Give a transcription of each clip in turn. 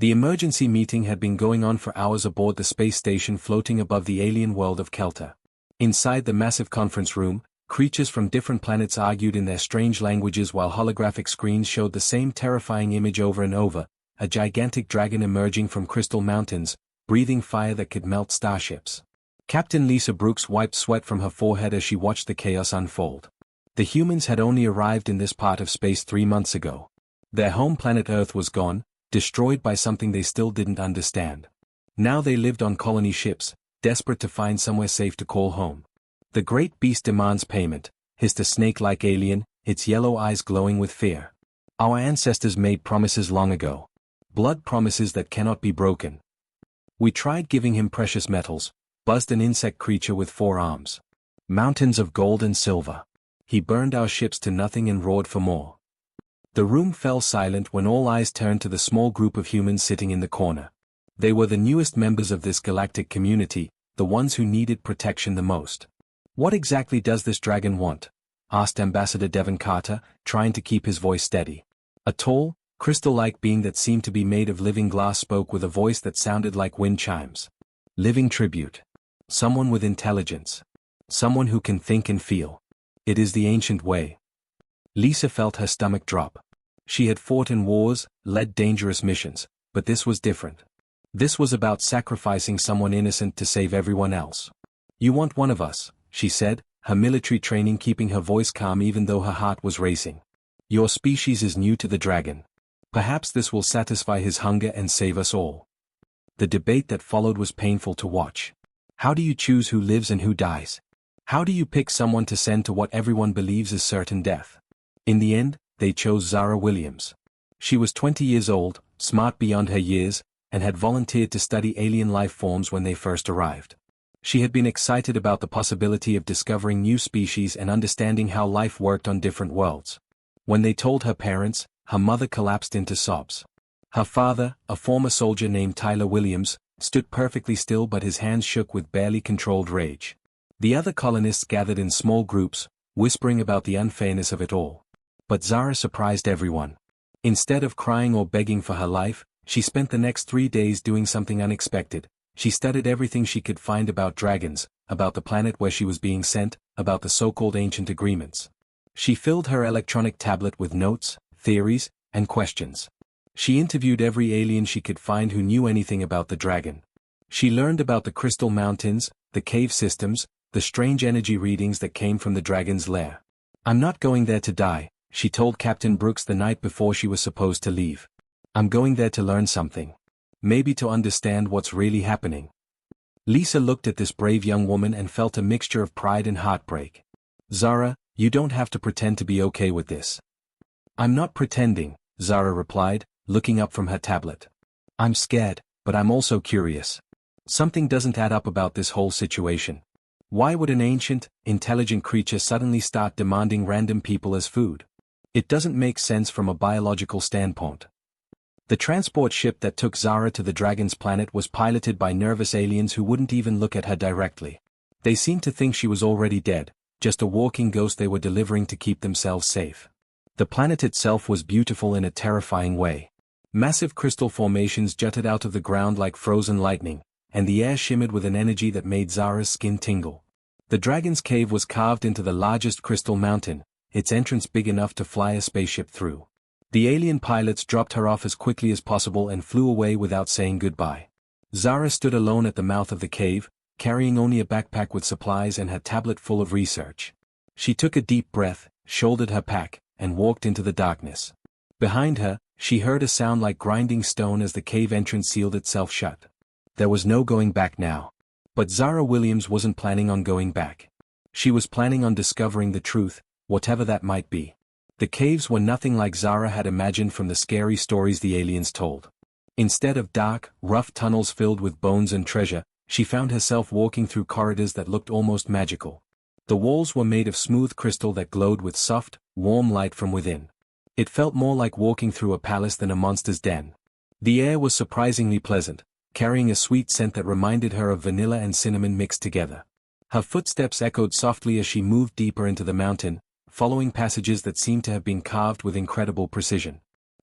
The emergency meeting had been going on for hours aboard the space station floating above the alien world of Kelta. Inside the massive conference room, creatures from different planets argued in their strange languages while holographic screens showed the same terrifying image over and over, a gigantic dragon emerging from crystal mountains, breathing fire that could melt starships. Captain Lisa Brooks wiped sweat from her forehead as she watched the chaos unfold. The humans had only arrived in this part of space 3 months ago. Their home planet Earth was gone, destroyed by something they still didn't understand. Now they lived on colony ships, desperate to find somewhere safe to call home. The great beast demands payment, hissed a snake-like alien, its yellow eyes glowing with fear. Our ancestors made promises long ago. Blood promises that cannot be broken. We tried giving him precious metals, buzzed an insect creature with 4 arms. Mountains of gold and silver. He burned our ships to nothing and roared for more. The room fell silent when all eyes turned to the small group of humans sitting in the corner. They were the newest members of this galactic community, the ones who needed protection the most. What exactly does this dragon want? Asked Ambassador Devon Carter, trying to keep his voice steady. A tall, crystal-like being that seemed to be made of living glass spoke with a voice that sounded like wind chimes. Living tribute. Someone with intelligence. Someone who can think and feel. It is the ancient way. Lisa felt her stomach drop. She had fought in wars, led dangerous missions, but this was different. This was about sacrificing someone innocent to save everyone else. You want one of us, she said, her military training keeping her voice calm even though her heart was racing. Your species is new to the dragon. Perhaps this will satisfy his hunger and save us all. The debate that followed was painful to watch. How do you choose who lives and who dies? How do you pick someone to send to what everyone believes is certain death? In the end, they chose Zara Williams. She was 20 years old, smart beyond her years, and had volunteered to study alien life forms when they first arrived. She had been excited about the possibility of discovering new species and understanding how life worked on different worlds. When they told her parents, her mother collapsed into sobs. Her father, a former soldier named Tyler Williams, stood perfectly still but his hands shook with barely controlled rage. The other colonists gathered in small groups, whispering about the unfairness of it all. But Zara surprised everyone. Instead of crying or begging for her life, she spent the next 3 days doing something unexpected. She studied everything she could find about dragons, about the planet where she was being sent, about the so-called ancient agreements. She filled her electronic tablet with notes, theories, and questions. She interviewed every alien she could find who knew anything about the dragon. She learned about the crystal mountains, the cave systems, the strange energy readings that came from the dragon's lair. I'm not going there to die, she told Captain Brooks the night before she was supposed to leave. I'm going there to learn something. Maybe to understand what's really happening. Lisa looked at this brave young woman and felt a mixture of pride and heartbreak. Zara, you don't have to pretend to be okay with this. I'm not pretending, Zara replied, looking up from her tablet. I'm scared, but I'm also curious. Something doesn't add up about this whole situation. Why would an ancient, intelligent creature suddenly start demanding random people as food? It doesn't make sense from a biological standpoint. The transport ship that took Zara to the dragon's planet was piloted by nervous aliens who wouldn't even look at her directly. They seemed to think she was already dead, just a walking ghost they were delivering to keep themselves safe. The planet itself was beautiful in a terrifying way. Massive crystal formations jutted out of the ground like frozen lightning, and the air shimmered with an energy that made Zara's skin tingle. The dragon's cave was carved into the largest crystal mountain, its entrance big enough to fly a spaceship through. The alien pilots dropped her off as quickly as possible and flew away without saying goodbye. Zara stood alone at the mouth of the cave, carrying only a backpack with supplies and her tablet full of research. She took a deep breath, shouldered her pack, and walked into the darkness. Behind her, she heard a sound like grinding stone as the cave entrance sealed itself shut. There was no going back now. But Zara Williams wasn't planning on going back. She was planning on discovering the truth, whatever that might be. The caves were nothing like Zara had imagined from the scary stories the aliens told. Instead of dark, rough tunnels filled with bones and treasure, she found herself walking through corridors that looked almost magical. The walls were made of smooth crystal that glowed with soft, warm light from within. It felt more like walking through a palace than a monster's den. The air was surprisingly pleasant, carrying a sweet scent that reminded her of vanilla and cinnamon mixed together. Her footsteps echoed softly as she moved deeper into the mountain, following passages that seemed to have been carved with incredible precision.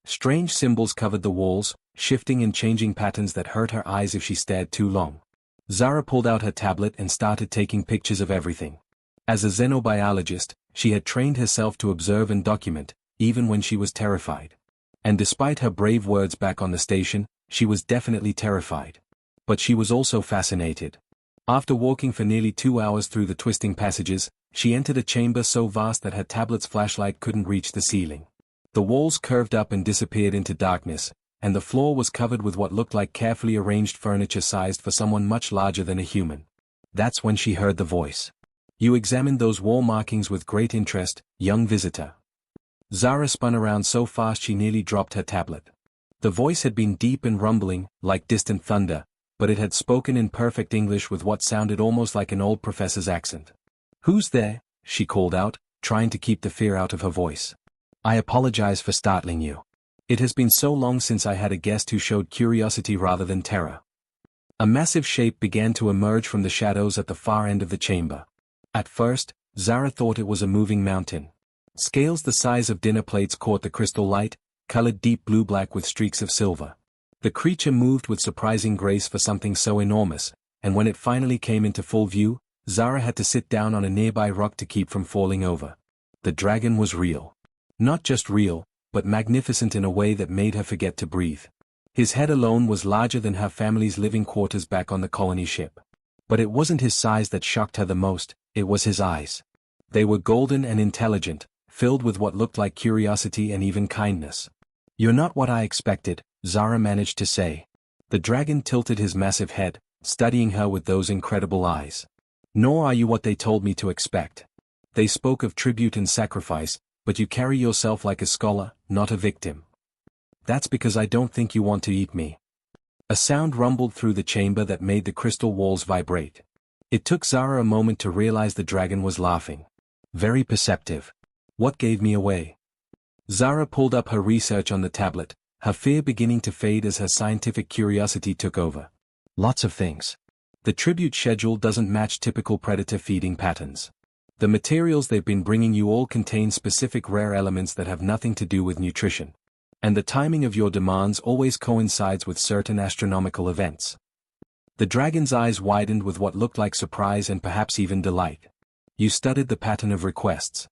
Strange symbols covered the walls, shifting and changing patterns that hurt her eyes if she stared too long. Zara pulled out her tablet and started taking pictures of everything. As a xenobiologist, she had trained herself to observe and document, even when she was terrified. And despite her brave words back on the station, she was definitely terrified. But she was also fascinated. After walking for nearly 2 hours through the twisting passages, she entered a chamber so vast that her tablet's flashlight couldn't reach the ceiling. The walls curved up and disappeared into darkness, and the floor was covered with what looked like carefully arranged furniture sized for someone much larger than a human. That's when she heard the voice. "You examined those wall markings with great interest, young visitor." Zara spun around so fast she nearly dropped her tablet. The voice had been deep and rumbling, like distant thunder, but it had spoken in perfect English with what sounded almost like an old professor's accent. "Who's there?" she called out, trying to keep the fear out of her voice. "I apologize for startling you. It has been so long since I had a guest who showed curiosity rather than terror." A massive shape began to emerge from the shadows at the far end of the chamber. At first, Zara thought it was a moving mountain. Scales the size of dinner plates caught the crystal light, colored deep blue-black with streaks of silver. The creature moved with surprising grace for something so enormous, and when it finally came into full view, Zara had to sit down on a nearby rock to keep from falling over. The dragon was real. Not just real, but magnificent in a way that made her forget to breathe. His head alone was larger than her family's living quarters back on the colony ship. But it wasn't his size that shocked her the most, it was his eyes. They were golden and intelligent, filled with what looked like curiosity and even kindness. "You're not what I expected," Zara managed to say. The dragon tilted his massive head, studying her with those incredible eyes. "Nor are you what they told me to expect. They spoke of tribute and sacrifice, but you carry yourself like a scholar, not a victim." "That's because I don't think you want to eat me." A sound rumbled through the chamber that made the crystal walls vibrate. It took Zara a moment to realize the dragon was laughing. Very perceptive. "What gave me away?" Zara pulled up her research on the tablet, her fear beginning to fade as her scientific curiosity took over. "Lots of things. The tribute schedule doesn't match typical predator feeding patterns. The materials they've been bringing you all contain specific rare elements that have nothing to do with nutrition. And the timing of your demands always coincides with certain astronomical events." The dragon's eyes widened with what looked like surprise and perhaps even delight. "You studied the pattern of requests."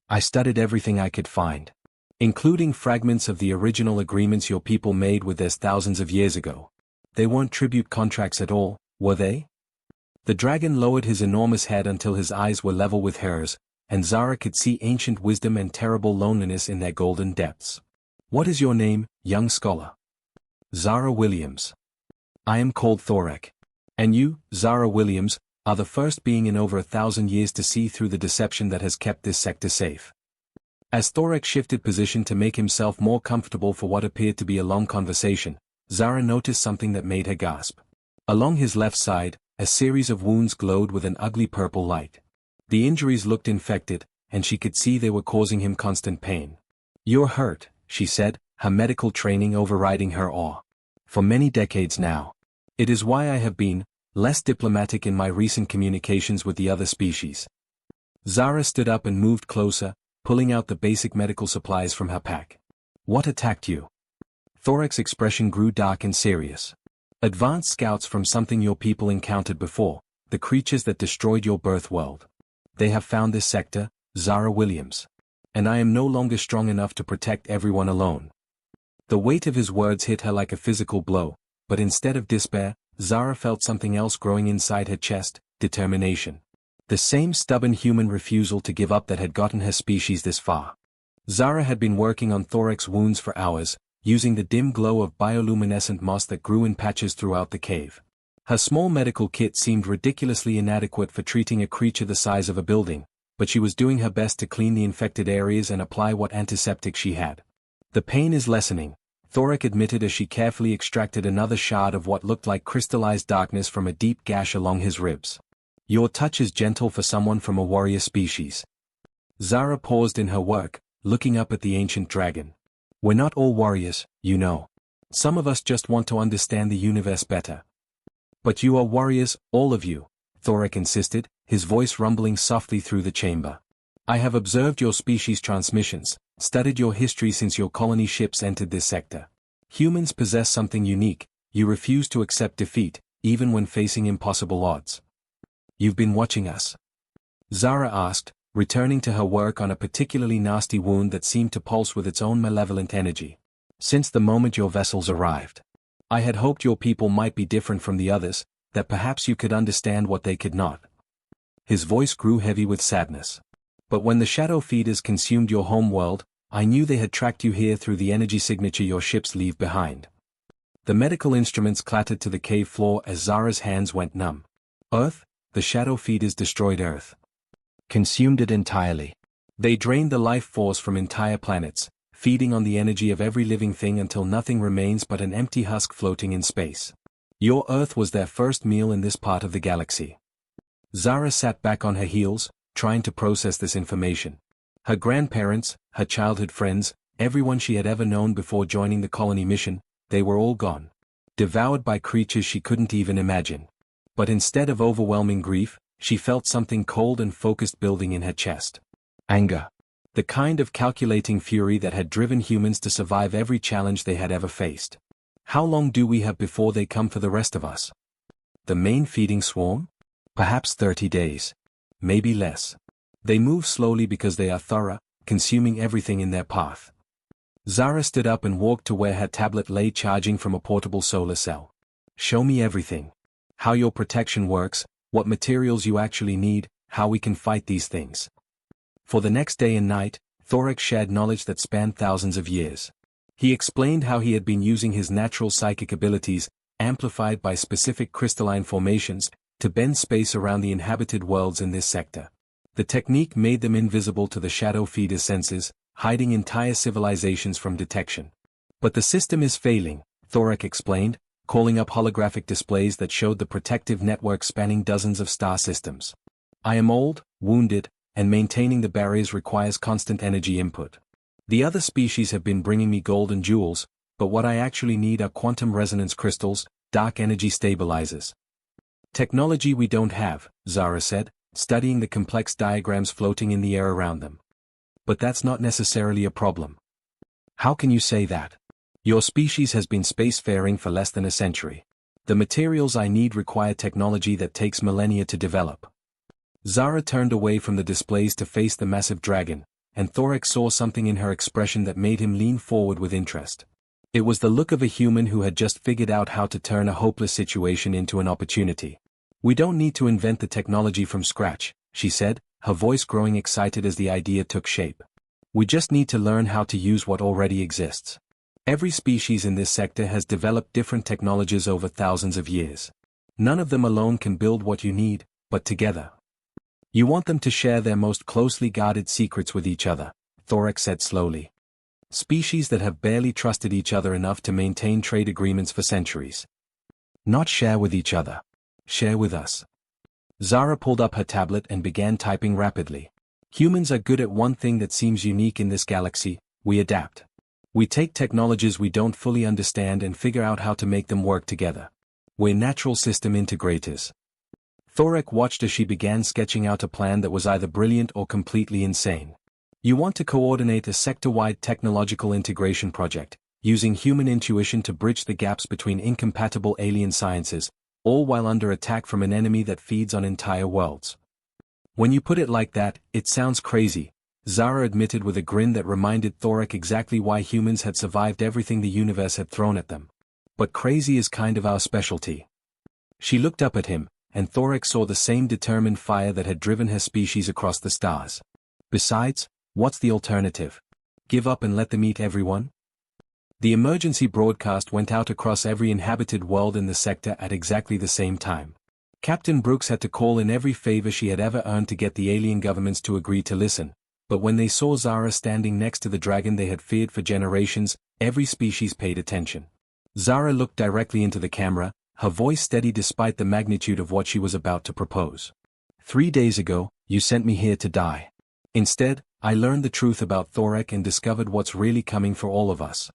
"I studied everything I could find. Including fragments of the original agreements your people made with us thousands of years ago. They weren't tribute contracts at all, were they?" The dragon lowered his enormous head until his eyes were level with hers, and Zara could see ancient wisdom and terrible loneliness in their golden depths. "What is your name, young scholar?" "Zara Williams." "I am called Thorek. And you, Zara Williams, are the first being in over 1,000 years to see through the deception that has kept this sector safe." As Thorek shifted position to make himself more comfortable for what appeared to be a long conversation, Zara noticed something that made her gasp. Along his left side, a series of wounds glowed with an ugly purple light. The injuries looked infected, and she could see they were causing him constant pain. "You're hurt," she said, her medical training overriding her awe. "For many decades now. It is why I have been less diplomatic in my recent communications with the other species." Zara stood up and moved closer, pulling out the basic medical supplies from her pack. "What attacked you?" Thorek's expression grew dark and serious. "Advanced scouts from something your people encountered before, the creatures that destroyed your birth world. They have found this sector, Zara Williams. And I am no longer strong enough to protect everyone alone." The weight of his words hit her like a physical blow, but instead of despair, Zara felt something else growing inside her chest, determination. The same stubborn human refusal to give up that had gotten her species this far. Zara had been working on Thorek's wounds for hours, using the dim glow of bioluminescent moss that grew in patches throughout the cave. Her small medical kit seemed ridiculously inadequate for treating a creature the size of a building, but she was doing her best to clean the infected areas and apply what antiseptic she had. "The pain is lessening," Thorek admitted as she carefully extracted another shard of what looked like crystallized darkness from a deep gash along his ribs. "Your touch is gentle for someone from a warrior species." Zara paused in her work, looking up at the ancient dragon. "We're not all warriors, you know. Some of us just want to understand the universe better." "But you are warriors, all of you," Thorek insisted, his voice rumbling softly through the chamber. "I have observed your species' transmissions, Studied your history since your colony ships entered this sector. Humans possess something unique, you refuse to accept defeat, even when facing impossible odds. You've been watching us? Zara asked, returning to her work on a particularly nasty wound that seemed to pulse with its own malevolent energy. Since the moment your vessels arrived. I had hoped your people might be different from the others, that perhaps you could understand what they could not. His voice grew heavy with sadness. But when the shadow feeders consumed your home world, I knew they had tracked you here through the energy signature your ships leave behind. The medical instruments clattered to the cave floor as Zara's hands went numb. Earth, the shadow feeders destroyed Earth. Consumed it entirely. They drained the life force from entire planets, feeding on the energy of every living thing until nothing remains but an empty husk floating in space. Your Earth was their first meal in this part of the galaxy. Zara sat back on her heels, trying to process this information. Her grandparents, her childhood friends, everyone she had ever known before joining the colony mission, they were all gone. Devoured by creatures she couldn't even imagine. But instead of overwhelming grief, she felt something cold and focused building in her chest. Anger. The kind of calculating fury that had driven humans to survive every challenge they had ever faced. How long do we have before they come for the rest of us? The main feeding swarm? Perhaps 30 days. Maybe less. They move slowly because they are thorough, consuming everything in their path. Zara stood up and walked to where her tablet lay charging from a portable solar cell. Show me everything. How your protection works, what materials you actually need, how we can fight these things. For the next day and night, Thorak shared knowledge that spanned thousands of years. He explained how he had been using his natural psychic abilities, amplified by specific crystalline formations, to bend space around the inhabited worlds in this sector. The technique made them invisible to the shadow feeder's senses, hiding entire civilizations from detection. But the system is failing, Thorak explained, calling up holographic displays that showed the protective network spanning dozens of star systems. I am old, wounded, and maintaining the barriers requires constant energy input. The other species have been bringing me gold and jewels, but what I actually need are quantum resonance crystals, dark energy stabilizers. Technology we don't have, Zara said, studying the complex diagrams floating in the air around them. But that's not necessarily a problem. How can you say that? Your species has been spacefaring for less than a century. The materials I need require technology that takes millennia to develop. Zara turned away from the displays to face the massive dragon, and Thorak saw something in her expression that made him lean forward with interest. It was the look of a human who had just figured out how to turn a hopeless situation into an opportunity. We don't need to invent the technology from scratch, she said, her voice growing excited as the idea took shape. We just need to learn how to use what already exists. Every species in this sector has developed different technologies over thousands of years. None of them alone can build what you need, but together. You want them to share their most closely guarded secrets with each other, Thorak said slowly. Species that have barely trusted each other enough to maintain trade agreements for centuries. Not share with each other. Share with us. Zara pulled up her tablet and began typing rapidly. Humans are good at one thing that seems unique in this galaxy: we adapt. We take technologies we don't fully understand and figure out how to make them work together. We're natural system integrators. Thorak watched as she began sketching out a plan that was either brilliant or completely insane. You want to coordinate a sector-wide technological integration project, using human intuition to bridge the gaps between incompatible alien sciences, all while under attack from an enemy that feeds on entire worlds. When you put it like that, it sounds crazy, Zara admitted with a grin that reminded Thorak exactly why humans had survived everything the universe had thrown at them. But crazy is kind of our specialty. She looked up at him, and Thorak saw the same determined fire that had driven her species across the stars. Besides, what's the alternative? Give up and let them eat everyone? The emergency broadcast went out across every inhabited world in the sector at exactly the same time. Captain Brooks had to call in every favor she had ever earned to get the alien governments to agree to listen, but when they saw Zara standing next to the dragon they had feared for generations, every species paid attention. Zara looked directly into the camera, her voice steady despite the magnitude of what she was about to propose. 3 days ago, you sent me here to die. Instead, I learned the truth about Thorak and discovered what's really coming for all of us.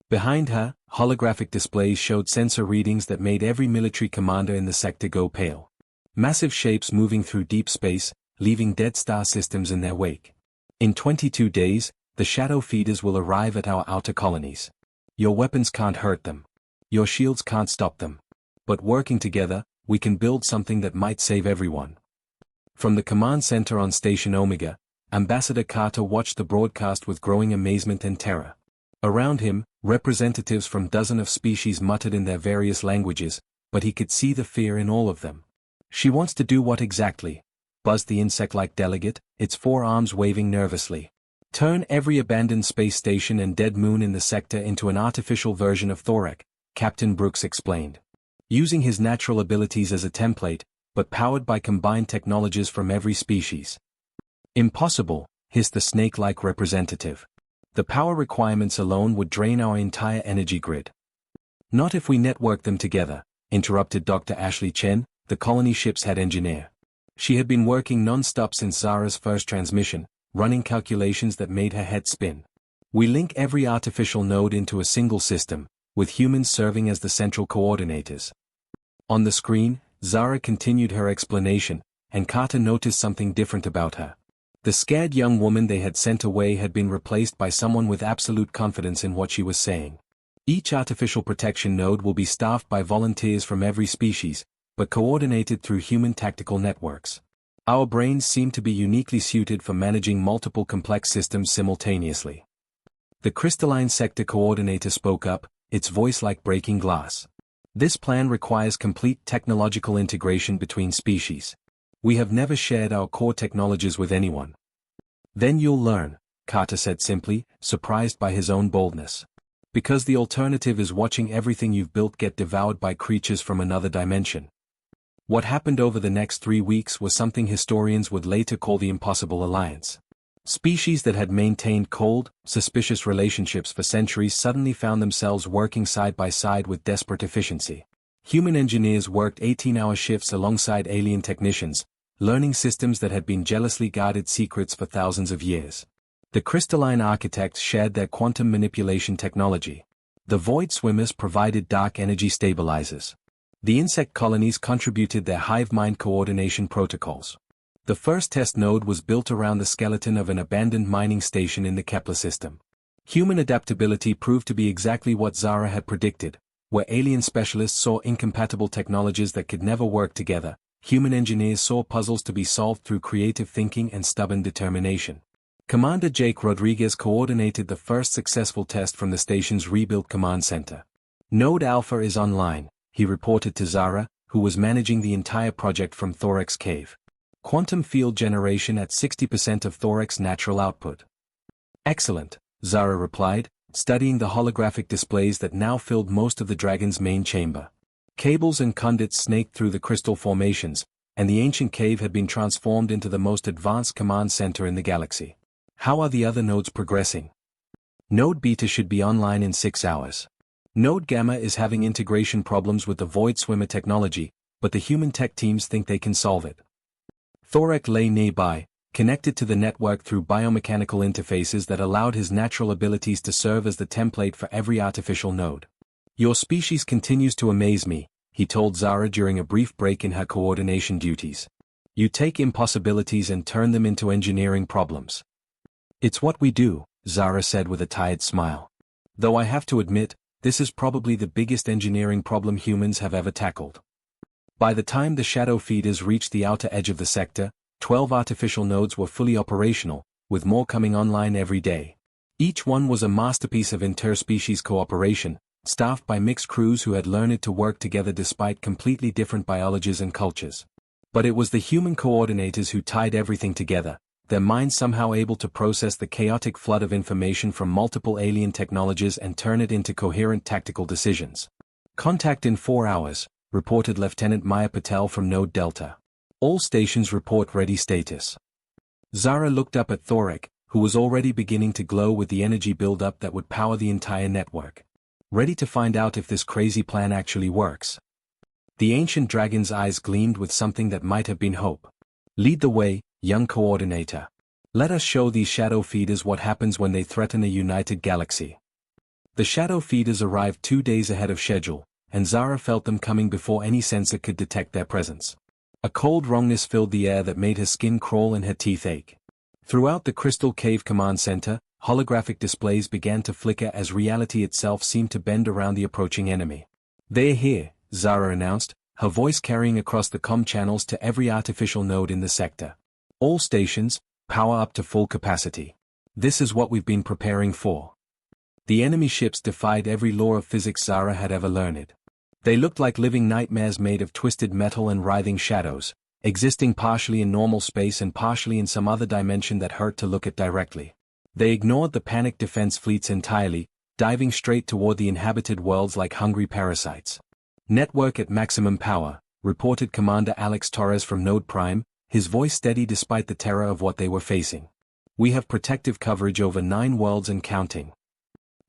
Behind her, holographic displays showed sensor readings that made every military commander in the sector go pale. Massive shapes moving through deep space, leaving dead star systems in their wake. In 22 days, the shadow feeders will arrive at our outer colonies. Your weapons can't hurt them. Your shields can't stop them. But working together, we can build something that might save everyone. From the command center on Station Omega, Ambassador Carter watched the broadcast with growing amazement and terror. Around him, representatives from dozens of species muttered in their various languages, but he could see the fear in all of them. "She wants to do what exactly?" buzzed the insect-like delegate, its forearms waving nervously. "Turn every abandoned space station and dead moon in the sector into an artificial version of Thorak," Captain Brooks explained. "Using his natural abilities as a template, but powered by combined technologies from every species." "Impossible," hissed the snake-like representative. "The power requirements alone would drain our entire energy grid." "Not if we network them together," interrupted Dr. Ashley Chen, the colony ship's head engineer. She had been working non-stop since Zara's first transmission, running calculations that made her head spin. "We link every artificial node into a single system, with humans serving as the central coordinators." On the screen, Zara continued her explanation, and Carter noticed something different about her. The scared young woman they had sent away had been replaced by someone with absolute confidence in what she was saying. "Each artificial protection node will be staffed by volunteers from every species, but coordinated through human tactical networks. Our brains seem to be uniquely suited for managing multiple complex systems simultaneously." The crystalline sector coordinator spoke up, its voice like breaking glass. "This plan requires complete technological integration between species. We have never shared our core technologies with anyone." "Then you'll learn," Carter said simply, surprised by his own boldness. "Because the alternative is watching everything you've built get devoured by creatures from another dimension." What happened over the next 3 weeks was something historians would later call the Impossible Alliance. Species that had maintained cold, suspicious relationships for centuries suddenly found themselves working side by side with desperate efficiency. Human engineers worked 18-hour shifts alongside alien technicians, learning systems that had been jealously guarded secrets for thousands of years. The crystalline architects shared their quantum manipulation technology. The void swimmers provided dark energy stabilizers. The insect colonies contributed their hive mind coordination protocols. The first test node was built around the skeleton of an abandoned mining station in the Kepler system. Human adaptability proved to be exactly what Zara had predicted. Where alien specialists saw incompatible technologies that could never work together, human engineers saw puzzles to be solved through creative thinking and stubborn determination. Commander Jake Rodriguez coordinated the first successful test from the station's rebuilt command center. "Node Alpha is online," he reported to Zara, who was managing the entire project from Thorak's cave. "Quantum field generation at 60% of Thorak's natural output." "Excellent," Zara replied, studying the holographic displays that now filled most of the dragon's main chamber. Cables and conduits snaked through the crystal formations, and the ancient cave had been transformed into the most advanced command center in the galaxy. "How are the other nodes progressing?" "Node Beta should be online in 6 hours. Node Gamma is having integration problems with the Void Swimmer technology, but the human tech teams think they can solve it." Thorak lay nearby, connected to the network through biomechanical interfaces that allowed his natural abilities to serve as the template for every artificial node. "Your species continues to amaze me," he told Zara during a brief break in her coordination duties. "You take impossibilities and turn them into engineering problems." "It's what we do," Zara said with a tired smile. "Though I have to admit, this is probably the biggest engineering problem humans have ever tackled." By the time the shadow feeders reached the outer edge of the sector, 12 artificial nodes were fully operational, with more coming online every day. Each one was a masterpiece of interspecies cooperation, staffed by mixed crews who had learned to work together despite completely different biologies and cultures. But it was the human coordinators who tied everything together, their minds somehow able to process the chaotic flood of information from multiple alien technologies and turn it into coherent tactical decisions. "Contact in 4 hours, reported Lieutenant Maya Patel from Node Delta. "All stations report ready status." Zara looked up at Thorak, who was already beginning to glow with the energy buildup that would power the entire network. "Ready to find out if this crazy plan actually works." The ancient dragon's eyes gleamed with something that might have been hope. "Lead the way, young coordinator. Let us show these shadow feeders what happens when they threaten a united galaxy." The shadow feeders arrived 2 days ahead of schedule, and Zara felt them coming before any sensor could detect their presence. A cold wrongness filled the air that made her skin crawl and her teeth ache. Throughout the Crystal Cave Command Center, holographic displays began to flicker as reality itself seemed to bend around the approaching enemy. "They're here," Zara announced, her voice carrying across the comm channels to every artificial node in the sector. "All stations, power up to full capacity. This is what we've been preparing for." The enemy ships defied every law of physics Zara had ever learned. They looked like living nightmares made of twisted metal and writhing shadows, existing partially in normal space and partially in some other dimension that hurt to look at directly. They ignored the panicked defense fleets entirely, diving straight toward the inhabited worlds like hungry parasites. "Network at maximum power," reported Commander Alex Torres from Node Prime, his voice steady despite the terror of what they were facing. "We have protective coverage over 9 worlds and counting."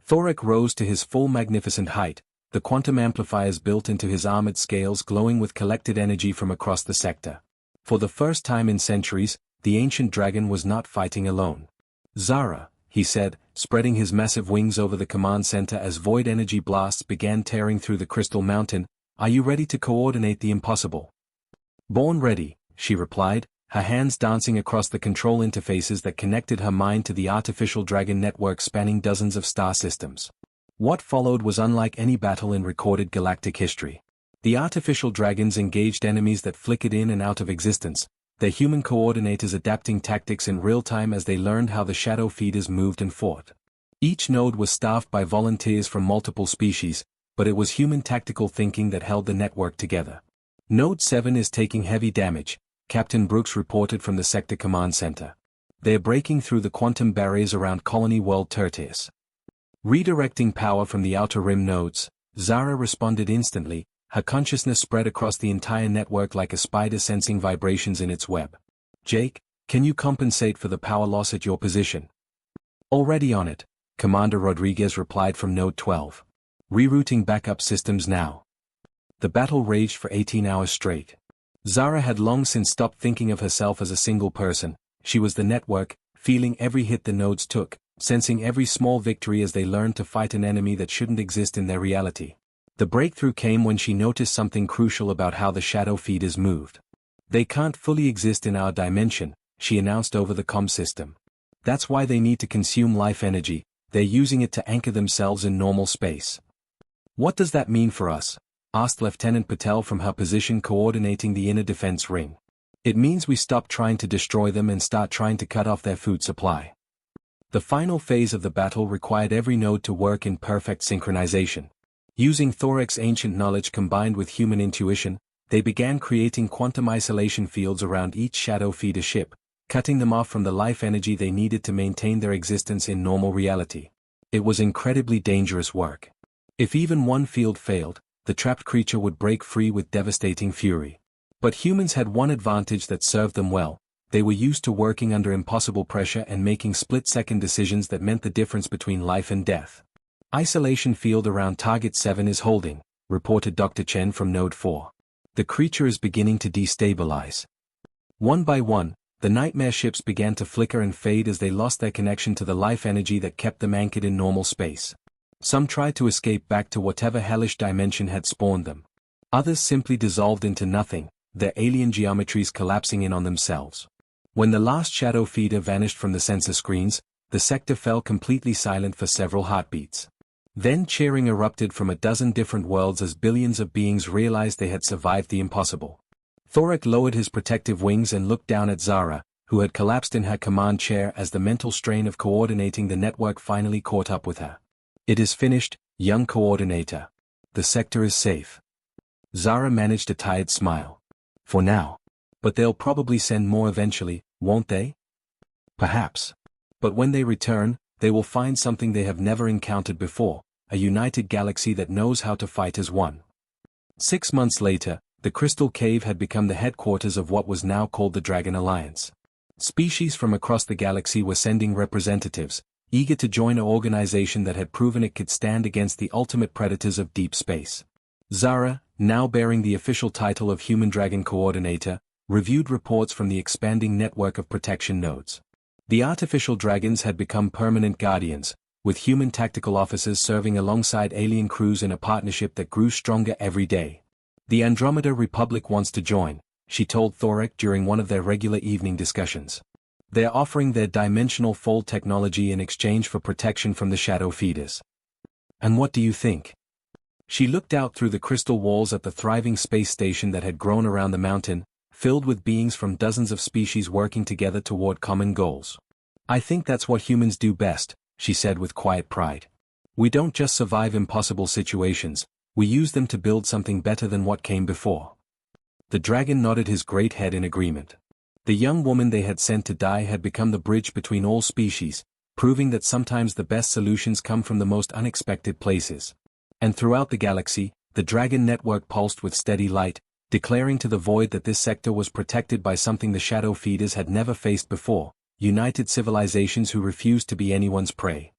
Thorek rose to his full magnificent height, the quantum amplifiers built into his armored scales glowing with collected energy from across the sector. For the first time in centuries, the ancient dragon was not fighting alone. "Zara," he said, spreading his massive wings over the command center as void energy blasts began tearing through the crystal mountain, "are you ready to coordinate the impossible?" "Born ready," she replied, her hands dancing across the control interfaces that connected her mind to the artificial dragon network spanning dozens of star systems. What followed was unlike any battle in recorded galactic history. The artificial dragons engaged enemies that flickered in and out of existence, their human coordinators adapting tactics in real time as they learned how the shadow feeders moved and fought. Each node was staffed by volunteers from multiple species, but it was human tactical thinking that held the network together. "Node 7 is taking heavy damage," Captain Brooks reported from the Sector Command Center. "They're breaking through the quantum barriers around Colony World Tertius." Redirecting power from the outer rim nodes, Zara responded instantly, her consciousness spread across the entire network like a spider sensing vibrations in its web. "Jake, can you compensate for the power loss at your position?" "Already on it," Commander Rodriguez replied from Node 12. "Rerouting backup systems now." The battle raged for 18 hours straight. Zara had long since stopped thinking of herself as a single person. She was the network, feeling every hit the nodes took, sensing every small victory as they learned to fight an enemy that shouldn't exist in their reality. The breakthrough came when she noticed something crucial about how the shadow feeders moved. "They can't fully exist in our dimension," she announced over the comm system. "That's why they need to consume life energy, they're using it to anchor themselves in normal space." "What does that mean for us?" asked Lieutenant Patel from her position coordinating the inner defense ring. "It means we stop trying to destroy them and start trying to cut off their food supply." The final phase of the battle required every node to work in perfect synchronization. Using Thorek's ancient knowledge combined with human intuition, they began creating quantum isolation fields around each shadow feeder ship, cutting them off from the life energy they needed to maintain their existence in normal reality. It was incredibly dangerous work. If even one field failed, the trapped creature would break free with devastating fury. But humans had one advantage that served them well: they were used to working under impossible pressure and making split-second decisions that meant the difference between life and death. "Isolation field around Target 7 is holding," reported Dr. Chen from Node 4. "The creature is beginning to destabilize." One by one, the nightmare ships began to flicker and fade as they lost their connection to the life energy that kept them anchored in normal space. Some tried to escape back to whatever hellish dimension had spawned them. Others simply dissolved into nothing, their alien geometries collapsing in on themselves. When the last shadow feeder vanished from the sensor screens, the sector fell completely silent for several heartbeats. Then cheering erupted from a dozen different worlds as billions of beings realized they had survived the impossible. Thorek lowered his protective wings and looked down at Zara, who had collapsed in her command chair as the mental strain of coordinating the network finally caught up with her. "It is finished, young coordinator. The sector is safe." Zara managed a tired smile. "For now. But they'll probably send more eventually, won't they?" "Perhaps. But when they return, they will find something they have never encountered before, a united galaxy that knows how to fight as one." 6 months later, the Crystal Cave had become the headquarters of what was now called the Dragon Alliance. Species from across the galaxy were sending representatives, eager to join an organization that had proven it could stand against the ultimate predators of deep space. Zara, now bearing the official title of Human Dragon Coordinator, reviewed reports from the expanding network of protection nodes. The artificial dragons had become permanent guardians, with human tactical officers serving alongside alien crews in a partnership that grew stronger every day. "The Andromeda Republic wants to join," she told Thorek during one of their regular evening discussions. They're offering their dimensional fold technology in exchange for protection from the shadow feeders. And what do you think? She looked out through the crystal walls at the thriving space station that had grown around the mountain, filled with beings from dozens of species working together toward common goals. I think that's what humans do best, she said with quiet pride. We don't just survive impossible situations, we use them to build something better than what came before. The dragon nodded his great head in agreement. The young woman they had sent to die had become the bridge between all species, proving that sometimes the best solutions come from the most unexpected places. And throughout the galaxy, the dragon network pulsed with steady light, declaring to the void that this sector was protected by something the shadow feeders had never faced before, united civilizations who refused to be anyone's prey.